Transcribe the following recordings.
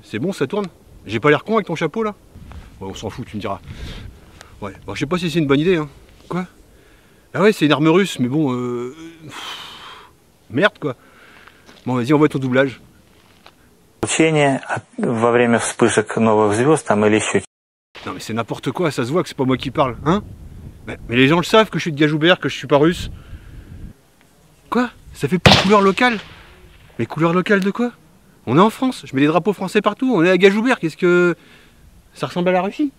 C'est bon, ça tourne? J'ai pas l'air con avec ton chapeau là? Ouais, on s'en fout, tu me diras. Ouais, bon, je sais pas si c'est une bonne idée, hein. Quoi? Ah ouais, c'est une arme russe, mais bon... Merde, quoi. Bon, vas-y, envoie ton doublage. Во время вспышек новых звезд там или еще. Non mais c'est n'importe quoi, ça se voit que c'est pas moi qui parle, hein? Mais les gens le savent que je suis de Gajoubert, que je suis pas russe. Quoi? Ça fait plus couleur locale? Mais couleur locale de quoi? On est en France, je mets des drapeaux français partout, on est à Gajoubert, qu'est-ce que... Ça ressemble à la Russie?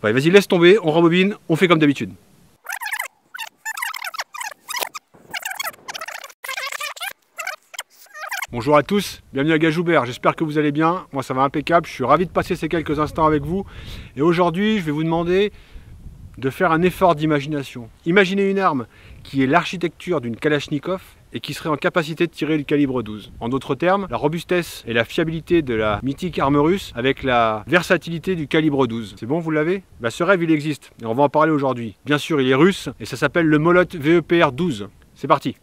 Ouais, vas-y, laisse tomber, on rembobine, on fait comme d'habitude. Bonjour à tous, bienvenue à Gajoubert, j'espère que vous allez bien, moi ça va impeccable, je suis ravi de passer ces quelques instants avec vous. Et aujourd'hui, je vais vous demander de faire un effort d'imagination. Imaginez une arme qui est l'architecture d'une Kalachnikov et qui serait en capacité de tirer le calibre 12. En d'autres termes, la robustesse et la fiabilité de la mythique arme russe avec la versatilité du calibre 12. C'est bon, vous l'avez? Ce rêve, il existe et on va en parler aujourd'hui. Bien sûr, il est russe et ça s'appelle le Molot VEPR 12. C'est parti!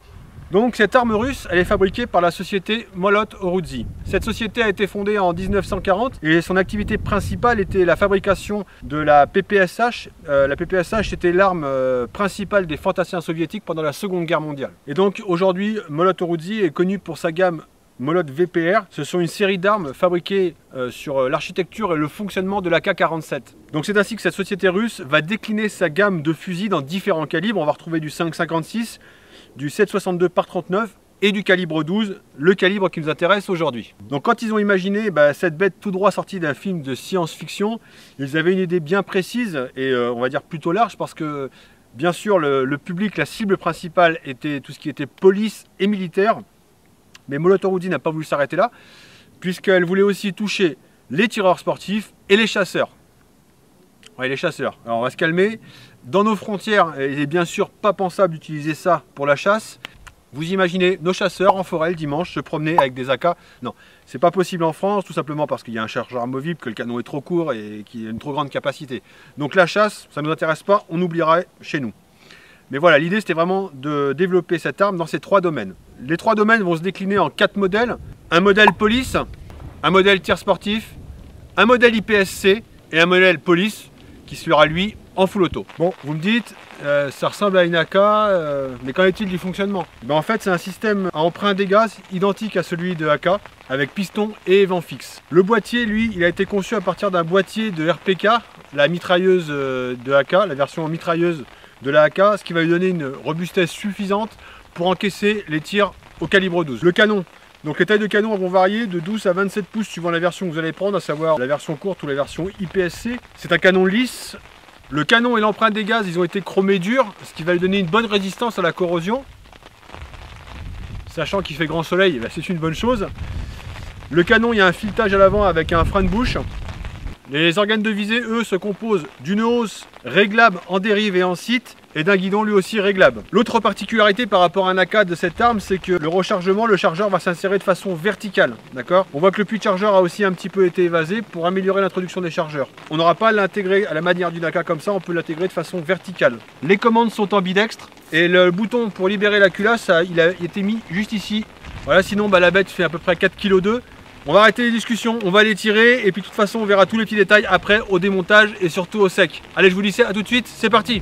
Donc cette arme russe, elle est fabriquée par la société Molot Orudzi. Cette société a été fondée en 1940 et son activité principale était la fabrication de la PPSH. La PPSH était l'arme principale des fantassins soviétiques pendant la Seconde Guerre mondiale. Et donc aujourd'hui, Molot Orudzi est connu pour sa gamme Molot VPR. Ce sont une série d'armes fabriquées sur l'architecture et le fonctionnement de l'AK-47. Donc c'est ainsi que cette société russe va décliner sa gamme de fusils dans différents calibres. On va retrouver du 5,56, du 7,62 par 39 et du calibre 12, le calibre qui nous intéresse aujourd'hui. Donc quand ils ont imaginé cette bête tout droit sortie d'un film de science-fiction, ils avaient une idée bien précise et on va dire plutôt large parce que bien sûr le public, la cible principale était tout ce qui était police et militaire. Mais Molot Orudzi n'a pas voulu s'arrêter là puisqu'elle voulait aussi toucher les tireurs sportifs et les chasseurs. Ouais, les chasseurs. Alors on va se calmer. Dans nos frontières, il est bien sûr pas pensable d'utiliser ça pour la chasse. Vous imaginez nos chasseurs en forêt le dimanche se promener avec des AK. Non, c'est pas possible en France, tout simplement parce qu'il y a un chargeur amovible, que le canon est trop court et qu'il a une trop grande capacité. Donc la chasse, ça ne nous intéresse pas, on oublierait chez nous. Mais voilà, l'idée c'était vraiment de développer cette arme dans ces trois domaines. Les trois domaines vont se décliner en 4 modèles. Un modèle police, un modèle tir sportif, un modèle IPSC et un modèle police qui sera lui en full auto. Bon, vous me dites, ça ressemble à une AK, mais qu'en est-il du fonctionnement? En fait, c'est un système à emprunt des gaz identique à celui de AK, avec piston et vent fixe. Le boîtier, lui, il a été conçu à partir d'un boîtier de RPK, la mitrailleuse de AK, la version mitrailleuse de la AK, ce qui va lui donner une robustesse suffisante pour encaisser les tirs au calibre 12. Le canon. Donc les tailles de canon vont varier de 12 à 27 pouces suivant la version que vous allez prendre, à savoir la version courte ou la version IPSC. C'est un canon lisse. Le canon et l'empreinte des gaz, ils ont été chromés durs, ce qui va lui donner une bonne résistance à la corrosion. Sachant qu'il fait grand soleil, c'est une bonne chose. Le canon, il y a un filetage à l'avant avec un frein de bouche. Les organes de visée, eux, se composent d'une hausse réglable en dérive et en site et d'un guidon lui aussi réglable. L'autre particularité par rapport à un AK de cette arme, c'est que le rechargement, le chargeur va s'insérer de façon verticale, d'accord? On voit que le puits de chargeur a aussi un petit peu été évasé pour améliorer l'introduction des chargeurs. On n'aura pas à l'intégrer à la manière d'une AK comme ça, on peut l'intégrer de façon verticale. Les commandes sont ambidextres et le bouton pour libérer la culasse, il a été mis juste ici. Voilà, sinon la bête fait à peu près 4,2 kg. On va arrêter les discussions, on va les tirer et puis de toute façon on verra tous les petits détails après au démontage et surtout au sec. Allez, je vous dis ça, à tout de suite, c'est parti!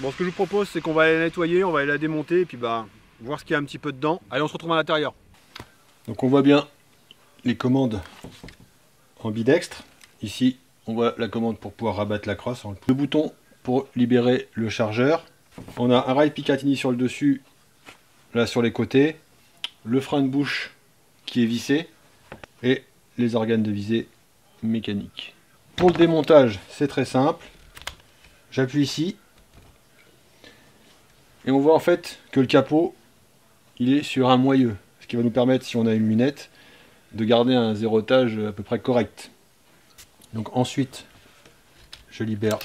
Bon, ce que je vous propose, c'est qu'on va aller la nettoyer, on va aller la démonter et puis bah voir ce qu'il y a un petit peu dedans. Allez, on se retrouve à l'intérieur. Donc on voit bien les commandes ambidextres. Ici, on voit la commande pour pouvoir rabattre la crosse. Le bouton pour libérer le chargeur. On a un rail Picatinny sur le dessus, là sur les côtés. Le frein de bouche qui est vissé et les organes de visée mécaniques. Pour le démontage, c'est très simple. J'appuie ici et on voit en fait que le capot il est sur un moyeu, ce qui va nous permettre, si on a une lunette, de garder un zérotage à peu près correct. Donc ensuite, je libère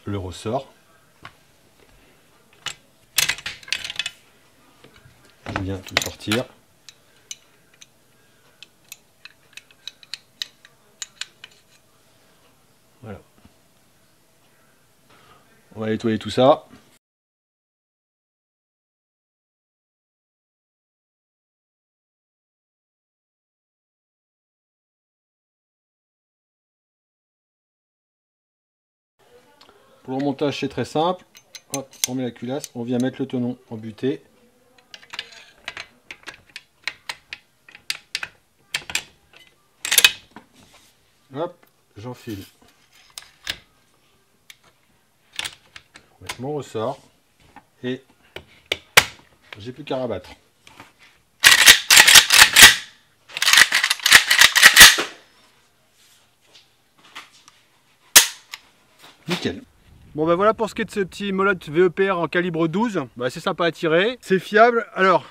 le ressort. Je viens tout sortir. Voilà. On va nettoyer tout ça. Pour le montage, c'est très simple. Hop, on met la culasse, on vient mettre le tenon en butée. Hop, j'enfile mon ressort et j'ai plus qu'à rabattre. Nickel. Bon ben voilà pour ce qui est de ce petit molotte VEPR en calibre 12. Bah, c'est sympa à tirer, c'est fiable. Alors,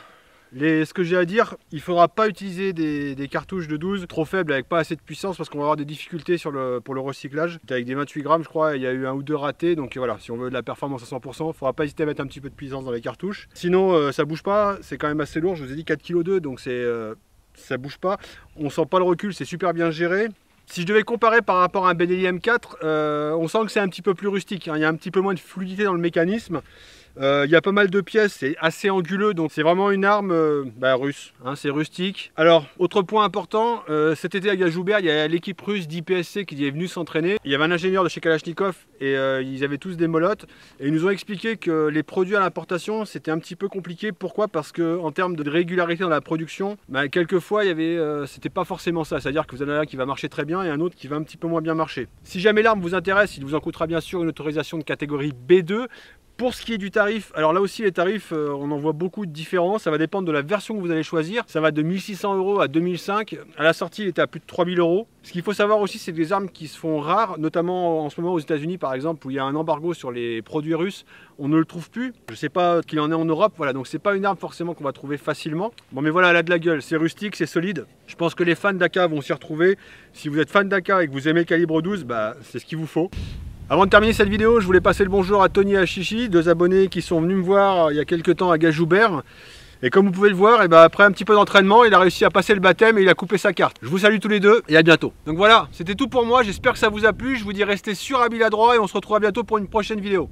ce que j'ai à dire, il ne faudra pas utiliser des cartouches de 12 trop faibles avec pas assez de puissance parce qu'on va avoir des difficultés pour le recyclage. Avec des 28 grammes je crois, il y a eu un ou deux ratés, donc voilà, si on veut de la performance à 100%, il ne faudra pas hésiter à mettre un petit peu de puissance dans les cartouches. Sinon ça bouge pas, c'est quand même assez lourd, je vous ai dit 4,2 kg donc ça bouge pas. On sent pas le recul, c'est super bien géré. Si je devais comparer par rapport à un Benelli M4, on sent que c'est un petit peu plus rustique, hein. Il y a un petit peu moins de fluidité dans le mécanisme. Il y a pas mal de pièces, c'est assez anguleux, donc c'est vraiment une arme russe, hein, c'est rustique. Alors, autre point important, cet été à Gajoubert, il y a l'équipe russe d'IPSC qui est venue s'entraîner. Il y avait un ingénieur de chez Kalachnikov et ils avaient tous des molottes. Et ils nous ont expliqué que les produits à l'importation, c'était un petit peu compliqué. Pourquoi? Parce qu'en termes de régularité dans la production, quelquefois, c'était pas forcément ça. C'est-à-dire que vous en avez un qui va marcher très bien et un autre qui va un petit peu moins bien marcher. Si jamais l'arme vous intéresse, il vous en coûtera bien sûr une autorisation de catégorie B2. Pour ce qui est du tarif, alors là aussi les tarifs, on en voit beaucoup de différents, ça va dépendre de la version que vous allez choisir. Ça va de 1600 € à 2005, à la sortie il était à plus de 3000 €. Ce qu'il faut savoir aussi, c'est que des armes qui se font rares, notamment en ce moment aux États-Unis par exemple, où il y a un embargo sur les produits russes, on ne le trouve plus. Je ne sais pas qu'il en est en Europe, voilà, donc c'est pas une arme forcément qu'on va trouver facilement. Bon mais voilà, elle a de la gueule, c'est rustique, c'est solide. Je pense que les fans d'AK vont s'y retrouver. Si vous êtes fan d'AK et que vous aimez le calibre 12, c'est ce qu'il vous faut. Avant de terminer cette vidéo, je voulais passer le bonjour à Tony et à Chichi, deux abonnés qui sont venus me voir il y a quelques temps à Gajoubert. Et comme vous pouvez le voir, après un petit peu d'entraînement, il a réussi à passer le baptême et il a coupé sa carte. Je vous salue tous les deux et à bientôt. Donc voilà, c'était tout pour moi, j'espère que ça vous a plu. Je vous dis restez sur Habile à droit et on se retrouvera bientôt pour une prochaine vidéo.